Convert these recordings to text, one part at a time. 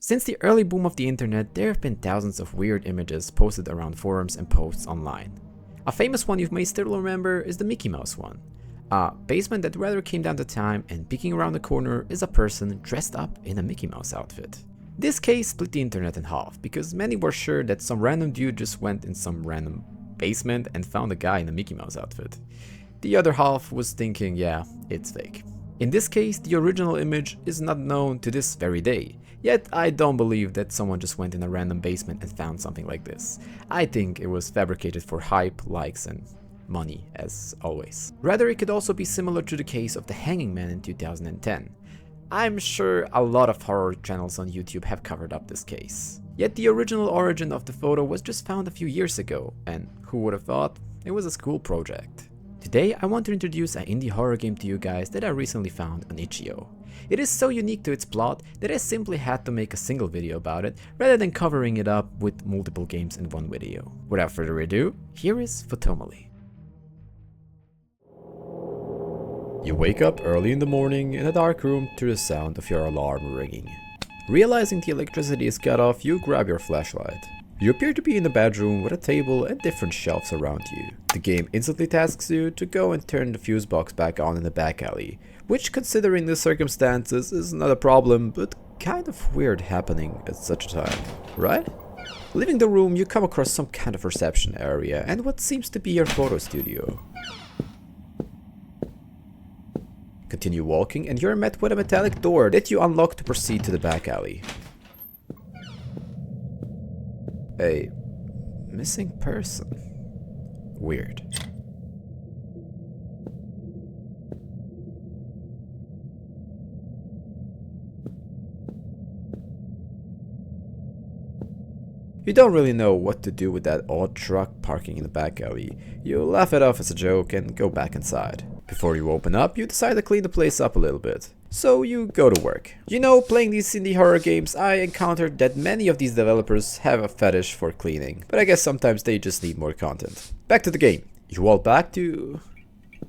Since the early boom of the internet, there have been thousands of weird images posted around forums and posts online. A famous one you may still remember is the Mickey Mouse one. A basement that rather came down to time, and peeking around the corner is a person dressed up in a Mickey Mouse outfit. This case split the internet in half, because many were sure that some random dude just went in some random basement and found a guy in a Mickey Mouse outfit. The other half was thinking, yeah, it's fake. In this case, the original image is not known to this very day. Yet I don't believe that someone just went in a random basement and found something like this. I think it was fabricated for hype, likes, and money, as always. Rather, it could also be similar to the case of the Hanging Man in 2010. I'm sure a lot of horror channels on YouTube have covered up this case. Yet the original origin of the photo was just found a few years ago, and who would have thought it was a school project. Today I want to introduce an indie horror game to you guys that I recently found on itch.io. It is so unique to its plot that I simply had to make a single video about it rather than covering it up with multiple games in one video. Without further ado, here is Photomaly. You wake up early in the morning in a dark room to the sound of your alarm ringing. Realizing the electricity is cut off, you grab your flashlight. You appear to be in a bedroom with a table and different shelves around you. The game instantly tasks you to go and turn the fuse box back on in the back alley, which, considering the circumstances, is not a problem, but kind of weird happening at such a time, right? Leaving the room, you come across some kind of reception area and what seems to be your photo studio. Continue walking and you're met with a metallic door that you unlock to proceed to the back alley. A missing person. Weird. You don't really know what to do with that odd truck parking in the back alley. You laugh it off as a joke and go back inside. Before you open up, you decide to clean the place up a little bit. So you go to work. You know, playing these indie horror games, I encountered that many of these developers have a fetish for cleaning. But I guess sometimes they just need more content. Back to the game. You walk back to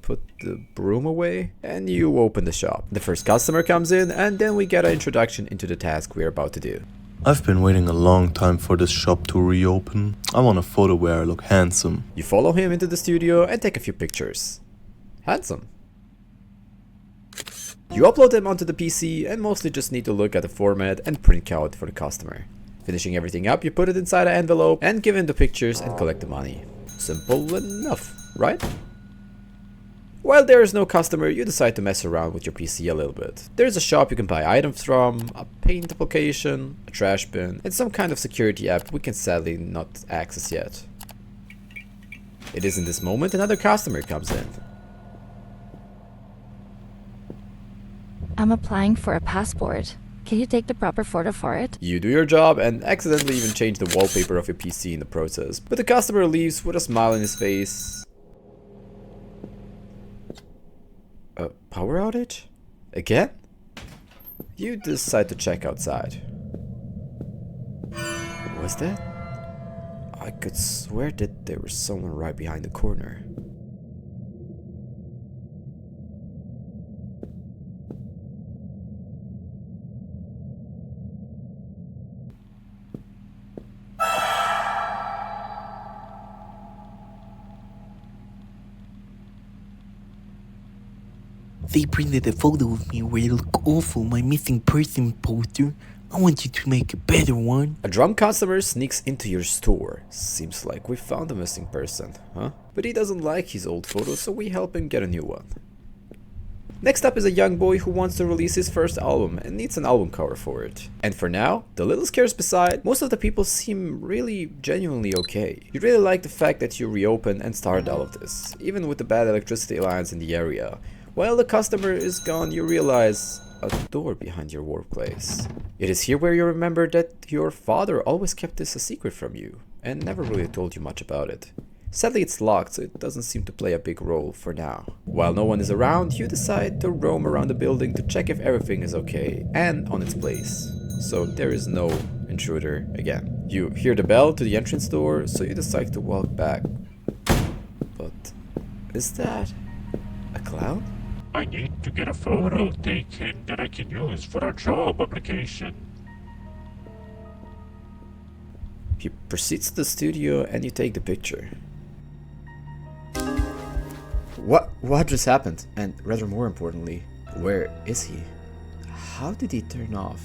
put the broom away and you open the shop. The first customer comes in and then we get an introduction into the task we're about to do. I've been waiting a long time for this shop to reopen. I want a photo where I look handsome. You follow him into the studio and take a few pictures. Handsome. You upload them onto the PC and mostly just need to look at the format and print out for the customer. Finishing everything up, you put it inside an envelope and give him the pictures and collect the money. Simple enough, right? While there is no customer, you decide to mess around with your PC a little bit. There's a shop you can buy items from, a paint application, a trash bin, and some kind of security app we can sadly not access yet. It is in this moment another customer comes in. I'm applying for a passport. Can you take the proper photo for it? You do your job and accidentally even change the wallpaper of your PC in the process. But the customer leaves with a smile on his face. A power outage? Again? You decide to check outside. Was that? I could swear that there was someone right behind the corner. They printed a photo of me where I look awful, my missing person poster. I want you to make a better one. A drunk customer sneaks into your store. Seems like we found a missing person, huh? But he doesn't like his old photo, so we help him get a new one. Next up is a young boy who wants to release his first album and needs an album cover for it. And for now, the little scares beside, most of the people seem really genuinely okay. You really like the fact that you reopened and started all of this, even with the bad electricity lines in the area. While the customer is gone, you realize a door behind your workplace. It is here where you remember that your father always kept this a secret from you and never really told you much about it. Sadly, it's locked, so it doesn't seem to play a big role for now. While no one is around, you decide to roam around the building to check if everything is okay and on its place. So there is no intruder again. You hear the bell to the entrance door, so you decide to walk back. But is that a clown? I need to get a photo taken that I can use for a job application. You proceed to the studio and you take the picture. What just happened? And rather more importantly, where is he? How did he turn off?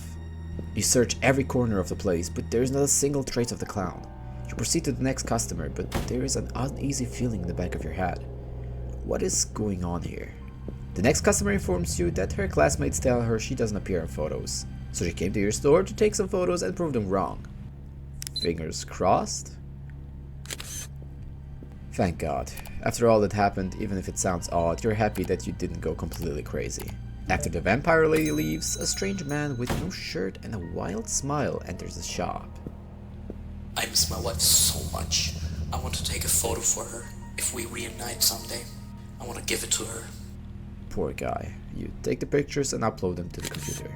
You search every corner of the place, but there is not a single trace of the clown. You proceed to the next customer, but there is an uneasy feeling in the back of your head. What is going on here? The next customer informs you that her classmates tell her she doesn't appear in photos, so she came to your store to take some photos and prove them wrong. Fingers crossed? Thank God. After all that happened, even if it sounds odd, you're happy that you didn't go completely crazy. After the vampire lady leaves, a strange man with no shirt and a wild smile enters the shop. I miss my wife so much. I want to take a photo for her. If we reunite someday, I want to give it to her. Poor guy. You take the pictures and upload them to the computer.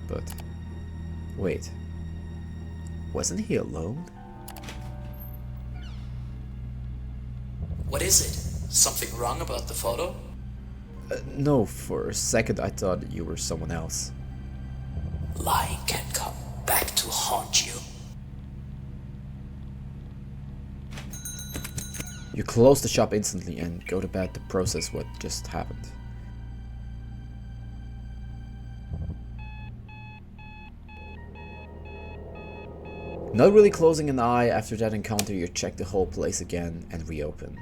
But wait, wasn't he alone? What is it? Something wrong about the photo? No, for a second I thought you were someone else. Lying can come back to haunt you. You close the shop instantly and go to bed to process what just happened. Not really closing an eye after that encounter, you check the whole place again and reopen.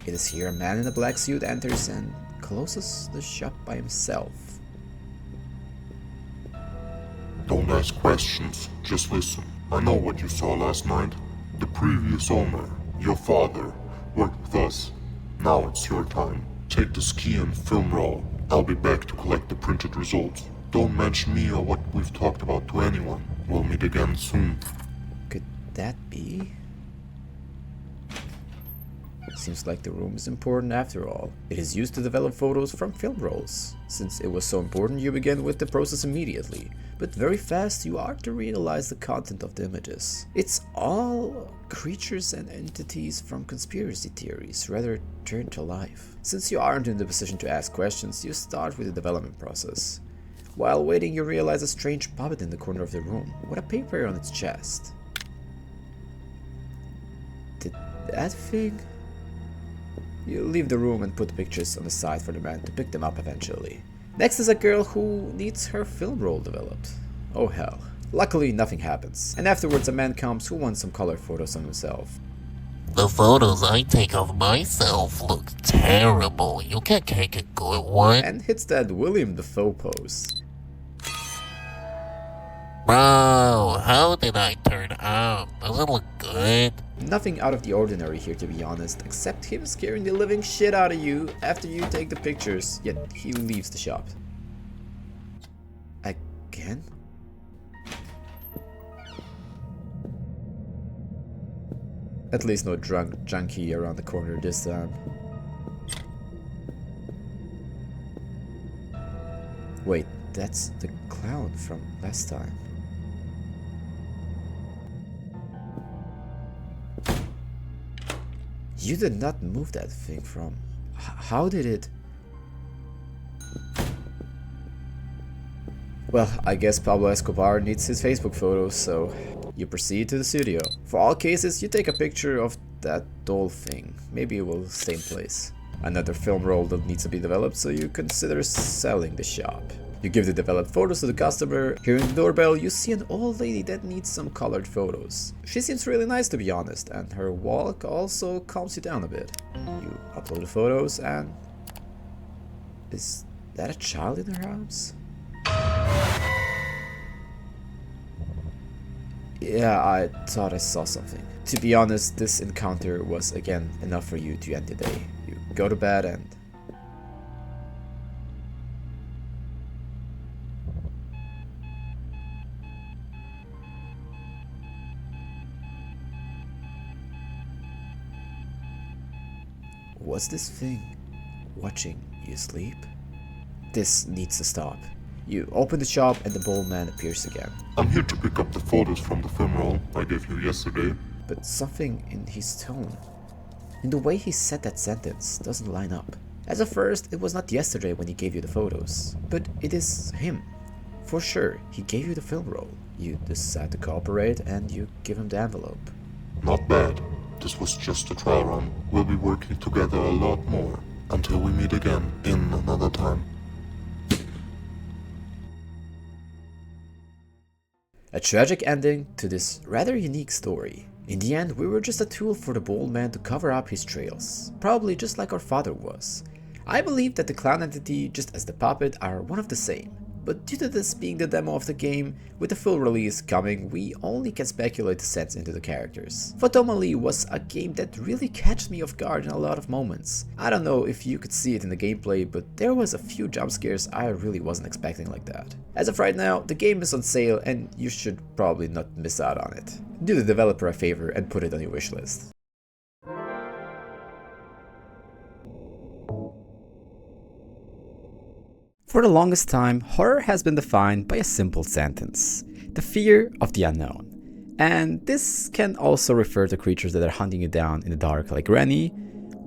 It is here a man in a black suit enters and closes the shop by himself. Don't ask questions, just listen. I know what you saw last night. The previous owner, your father, worked with us. Now it's your time. Take the ski and film roll. I'll be back to collect the printed results. Don't mention me or what we've talked about to anyone. We'll meet again soon. Could that be? Seems like the room is important after all. It is used to develop photos from film rolls. Since it was so important, you began with the process immediately. But very fast you are to realize the content of the images. It's all creatures and entities from conspiracy theories, rather turned to life. Since you aren't in the position to ask questions, you start with the development process. While waiting, you realize a strange puppet in the corner of the room, with a paper on its chest. Did that thing? You leave the room and put the pictures on the side for the man to pick them up eventually. Next is a girl who needs her film roll developed. Oh hell. Luckily nothing happens, and afterwards a man comes who wants some color photos on himself. The photos I take of myself look terrible. You can take a good one. And hits that William Dafoe pose. Bro, how did I turn out? Does it look good? Nothing out of the ordinary here, to be honest, except him scaring the living shit out of you after you take the pictures, yet he leaves the shop. Again? At least no drunk junkie around the corner this time. Wait, that's the clown from last time. You did not move that thing from... How did it... Well, I guess Pablo Escobar needs his Facebook photos, so you proceed to the studio. For all cases, you take a picture of that doll thing. Maybe it will stay in place. Another film roll that needs to be developed, so you consider selling the shop. You give the developed photos to the customer. Hearing the doorbell, you see an old lady that needs some colored photos. She seems really nice, to be honest, and her walk also calms you down a bit. You upload the photos and... Is that a child in her arms? Yeah, I thought I saw something. To be honest, this encounter was again enough for you to end the day. You go to bed and... What's this thing watching you sleep? This needs to stop. You open the shop and the bald man appears again. I'm here to pick up the photos from the film roll I gave you yesterday. But something in his tone and the way he said that sentence doesn't line up. As of first, it was not yesterday when he gave you the photos, but it is him. For sure, he gave you the film roll. You decide to cooperate and you give him the envelope. Not bad. This was just a trial run. We'll be working together a lot more until we meet again in another time. A tragic ending to this rather unique story. In the end, we were just a tool for the bold man to cover up his trails, probably just like our father was. I believe that the clown entity, just as the puppet, are one of the same. But due to this being the demo of the game, with the full release coming, we only can speculate the sense into the characters. Photomaly was a game that really catches me off guard in a lot of moments. I don't know if you could see it in the gameplay, but there was a few jump scares I really wasn't expecting like that. As of right now, the game is on sale and you should probably not miss out on it. Do the developer a favor and put it on your wishlist. For the longest time, horror has been defined by a simple sentence: the fear of the unknown. And this can also refer to creatures that are hunting you down in the dark like Granny,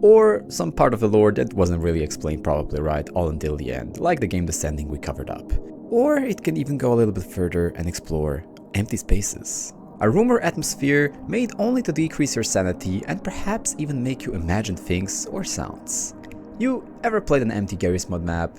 or some part of the lore that wasn't really explained probably right all until the end, like the game Descending we covered up. Or it can even go a little bit further and explore empty spaces. A room or atmosphere made only to decrease your sanity and perhaps even make you imagine things or sounds. You ever played an empty Garry's Mod map?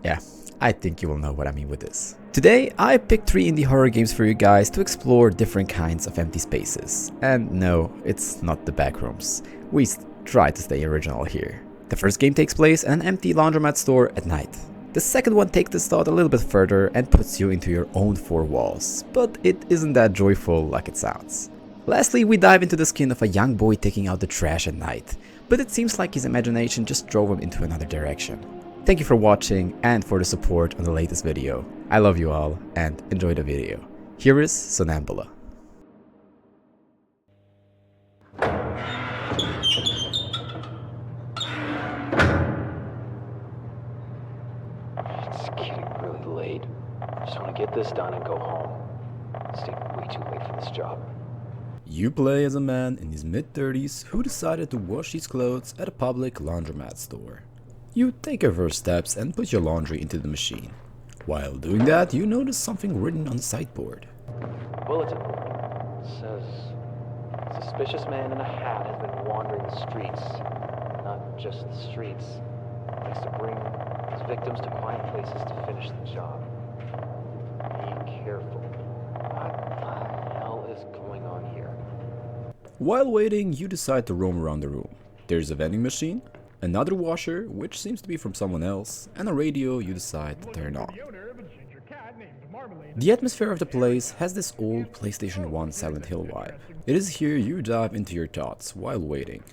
Yeah, I think you will know what I mean with this. Today, I picked 3 indie horror games for you guys to explore different kinds of empty spaces. And no, it's not the backrooms. We try to stay original here. The first game takes place in an empty laundromat store at night. The second one takes this thought a little bit further and puts you into your own 4 walls, but it isn't that joyful like it sounds. Lastly, we dive into the skin of a young boy taking out the trash at night, but it seems like his imagination just drove him into another direction. Thank you for watching and for the support on the latest video. I love you all and enjoy the video. Here is Sonambula. It's getting really late. I just want to get this done and go home. I stayed way too late for this job. You play as a man in his mid-30s who decided to wash his clothes at a public laundromat store. You take your first steps and put your laundry into the machine. While doing that, you notice something written on the sideboard. Bulletin. It says, suspicious man in a hat has been wandering the streets. Not just the streets. He likes to bring his victims to quiet places to finish the job. Be careful. What the hell is going on here? While waiting, you decide to roam around the room. There's a vending machine, another washer, which seems to be from someone else, and a radio you decide to turn on. The atmosphere of the place has this old PlayStation 1 Silent Hill vibe. It is here you dive into your thoughts while waiting.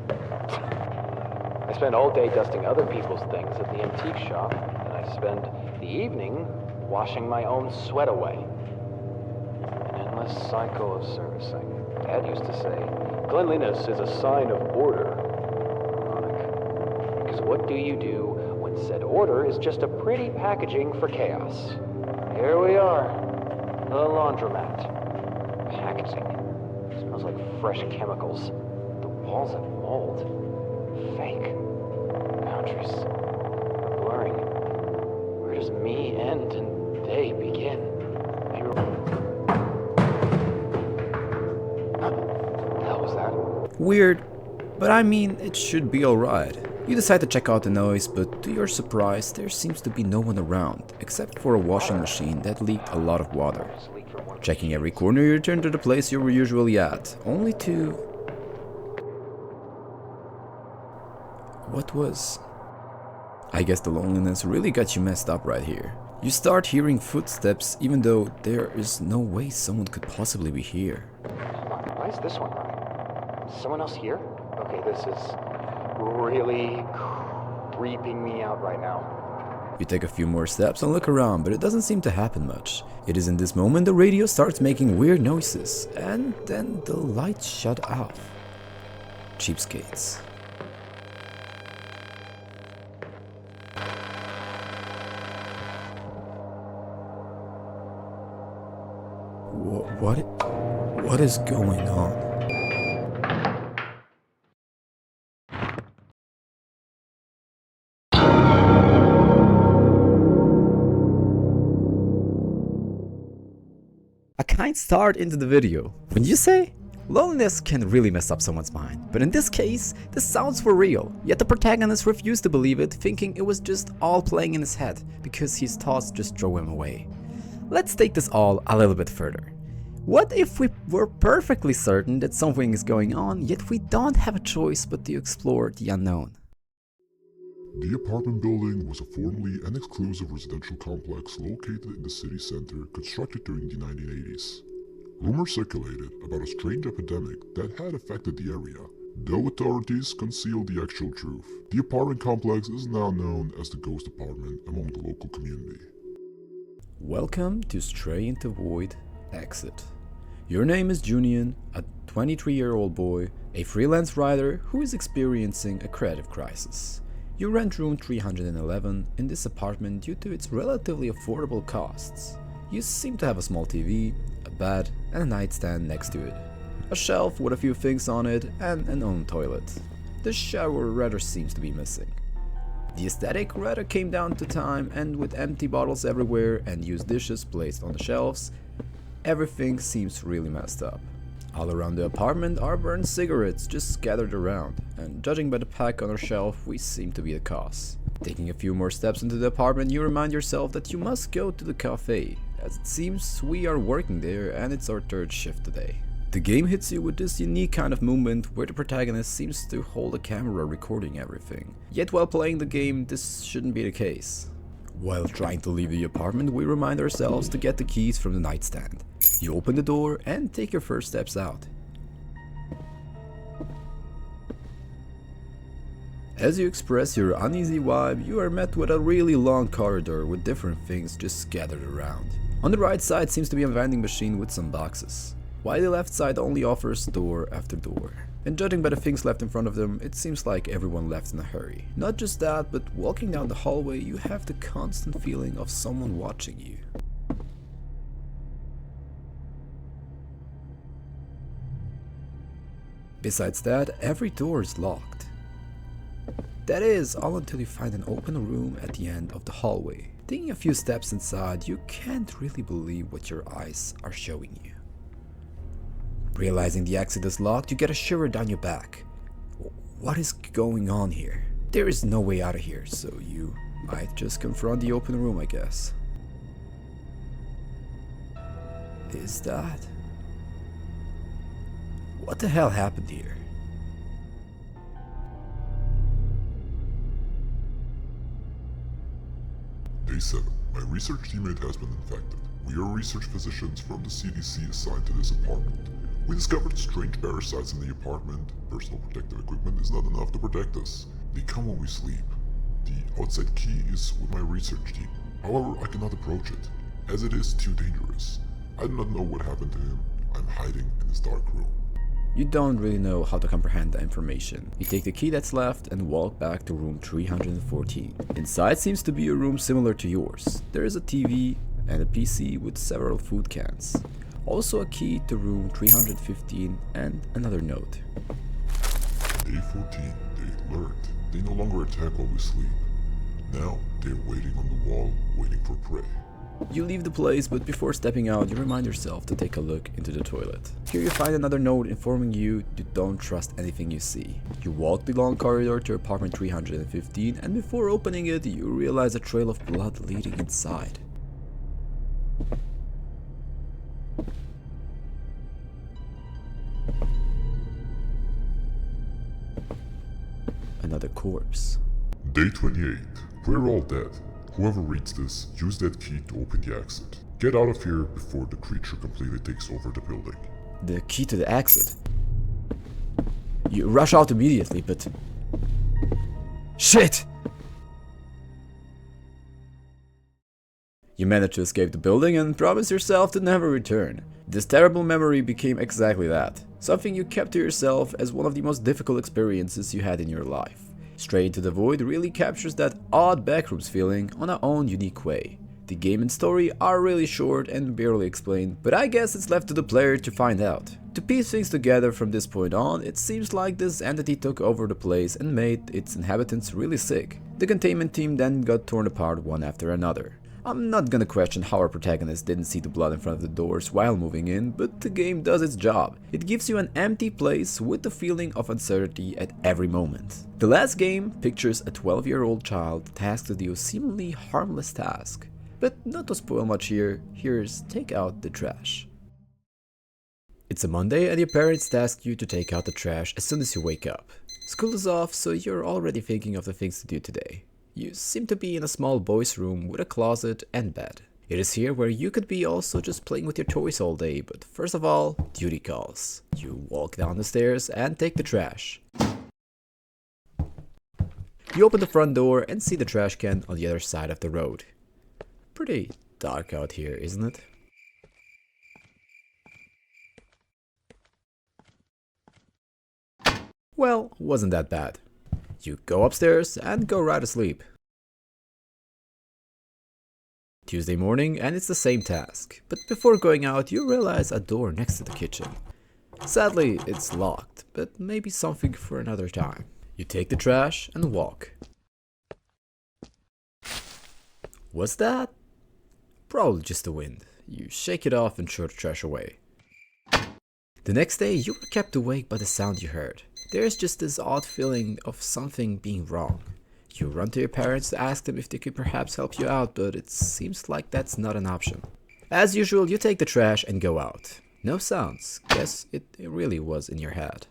I spend all day dusting other people's things at the antique shop, and I spend the evening washing my own sweat away. An endless cycle of servicing. Dad used to say, cleanliness is a sign of order. Ironic. Because what do you do when said order is just a pretty packaging for chaos? Here we are, the laundromat. Packaging. Smells like fresh chemicals. The walls have mold. Fake. Boundaries are blurring. Where does me end and they begin? What the hell was that? Weird, but I mean, it should be alright. You decide to check out the noise, but to your surprise, there seems to be no one around, except for a washing machine that leaked a lot of water. Checking every corner, you return to the place you were usually at, only to... What was... I guess the loneliness really got you messed up right here. You start hearing footsteps even though there is no way someone could possibly be here. Why is this one running? Is someone else here? Okay, this is really creeping me out right now. You take a few more steps and look around, but it doesn't seem to happen much. It is in this moment the radio starts making weird noises, and then the lights shut off. Cheapskates. What is going on? A kind start into the video, wouldn't you say? Loneliness can really mess up someone's mind, but in this case, the sounds were real, yet the protagonist refused to believe it, thinking it was just all playing in his head, because his thoughts just drove him away. Let's take this all a little bit further. What if we were perfectly certain that something is going on, yet we don't have a choice but to explore the unknown? The apartment building was a formerly an exclusive residential complex located in the city center, constructed during the 1980s. Rumors circulated about a strange epidemic that had affected the area, though authorities concealed the actual truth. The apartment complex is now known as the Ghost Apartment among the local community. Welcome to Stray into Void Exit. Your name is Junian, a 23-year-old boy, a freelance writer who is experiencing a creative crisis. You rent room 311 in this apartment due to its relatively affordable costs. You seem to have a small TV, a bed, and a nightstand next to it. A shelf with a few things on it, and an own toilet. The shower rather seems to be missing. The aesthetic rather came down to time, and with empty bottles everywhere and used dishes placed on the shelves, everything seems really messed up. All around the apartment are burned cigarettes just scattered around, and judging by the pack on our shelf, we seem to be the cause. Taking a few more steps into the apartment, you remind yourself that you must go to the cafe, as it seems we are working there and it's our third shift today. The game hits you with this unique kind of movement where the protagonist seems to hold a camera recording everything. Yet while playing the game, this shouldn't be the case. While trying to leave the apartment, we remind ourselves to get the keys from the nightstand. You open the door and take your first steps out. As you express your uneasy vibe, you are met with a really long corridor with different things just scattered around. On the right side seems to be a vending machine with some boxes, while the left side only offers door after door. And judging by the things left in front of them, it seems like everyone left in a hurry. Not just that, but walking down the hallway you have the constant feeling of someone watching you. Besides that, every door is locked. That is, all until you find an open room at the end of the hallway. Taking a few steps inside, you can't really believe what your eyes are showing you. Realizing the exit is locked, you get a shiver down your back. What is going on here? There is no way out of here, so you might just confront the open room, I guess. Is that? What the hell happened here? Day 7. My research teammate has been infected. We are research physicians from the CDC assigned to this apartment. We discovered strange parasites in the apartment. Personal protective equipment is not enough to protect us. They come when we sleep. The outside key is with my research team. However, I cannot approach it, as it is too dangerous. I do not know what happened to him. I'm hiding in this dark room. You don't really know how to comprehend the information. You take the key that's left and walk back to room 314. Inside seems to be a room similar to yours. There is a TV and a PC with several food cans. Also a key to room 315 and another note. Day 14. They learned. They no longer attack while we sleep. Now, they're waiting on the wall, waiting for prey. You leave the place, but before stepping out, you remind yourself to take a look into the toilet. Here you find another note informing you don't trust anything you see. You walk the long corridor to apartment 315, and before opening it, you realize a trail of blood leading inside. Another corpse. Day 28. We're all dead. Whoever reads this, use that key to open the exit. Get out of here before the creature completely takes over the building. The key to the exit. You rush out immediately, but... Shit! You manage to escape the building and promise yourself to never return. This terrible memory became exactly that. Something you kept to yourself as one of the most difficult experiences you had in your life. Stray into the Void really captures that odd backrooms feeling on our own unique way. The game and story are really short and barely explained, but I guess it's left to the player to find out. To piece things together from this point on, it seems like this entity took over the place and made its inhabitants really sick. The containment team then got torn apart one after another. I'm not gonna question how our protagonist didn't see the blood in front of the doors while moving in, but the game does its job. It gives you an empty place with the feeling of uncertainty at every moment. The last game pictures a 12-year-old child tasked to do a seemingly harmless task. But not to spoil much here, here's take out the trash. It's a Monday and your parents task you to take out the trash as soon as you wake up. School is off, so you're already thinking of the things to do today. You seem to be in a small boys' room with a closet and bed. It is here where you could be also just playing with your toys all day, but first of all, duty calls. You walk down the stairs and take the trash. You open the front door and see the trash can on the other side of the road. Pretty dark out here, isn't it? Well, wasn't that bad. You go upstairs and go right to sleep. Tuesday morning and it's the same task, but before going out you realize a door next to the kitchen. Sadly, it's locked, but maybe something for another time. You take the trash and walk. What's that? Probably just the wind. You shake it off and throw the trash away. The next day you were kept awake by the sound you heard. There's just this odd feeling of something being wrong. You run to your parents to ask them if they could perhaps help you out, but it seems like that's not an option. As usual, you take the trash and go out. No sounds. Guess it really was in your head.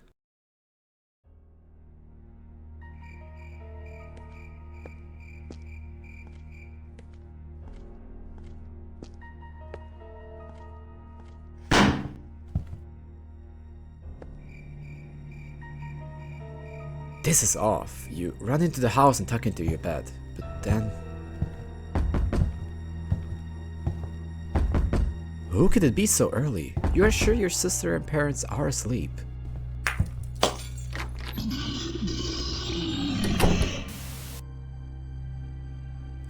This is off. You run into the house and tuck into your bed, but then... Who could it be so early? You are sure your sister and parents are asleep.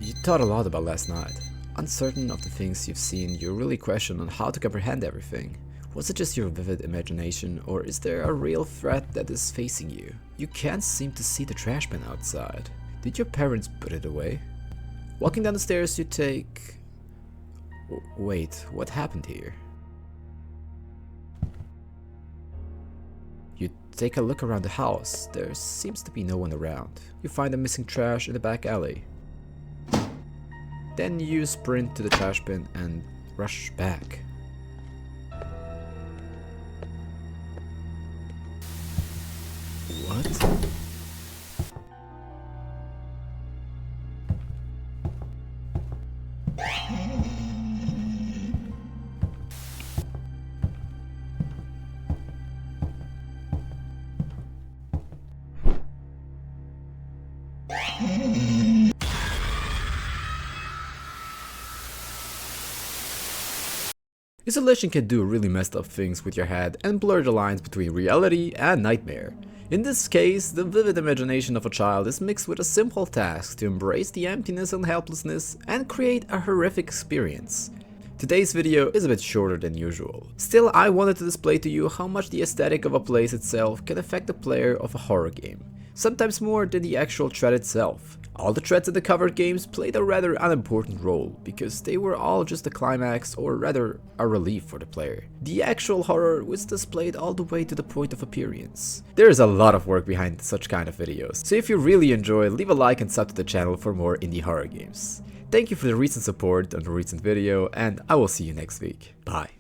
You thought a lot about last night. Uncertain of the things you've seen, you really question on how to comprehend everything. Was it just your vivid imagination, or is there a real threat that is facing you? You can't seem to see the trash bin outside. Did your parents put it away? Walking down the stairs, you take... Wait, what happened here? You take a look around the house. There seems to be no one around. You find the missing trash in the back alley. Then you sprint to the trash bin and rush back. What? Isolation can do really messed up things with your head and blur the lines between reality and nightmare. In this case, the vivid imagination of a child is mixed with a simple task to embrace the emptiness and helplessness and create a horrific experience. Today's video is a bit shorter than usual. Still, I wanted to display to you how much the aesthetic of a place itself can affect the player of a horror game. Sometimes more than the actual threat itself. All the threats in the covered games played a rather unimportant role, because they were all just a climax or rather a relief for the player. The actual horror was displayed all the way to the point of appearance. There is a lot of work behind such kind of videos, so if you really enjoy, leave a like and sub to the channel for more indie horror games. Thank you for the recent support on the recent video, and I will see you next week. Bye.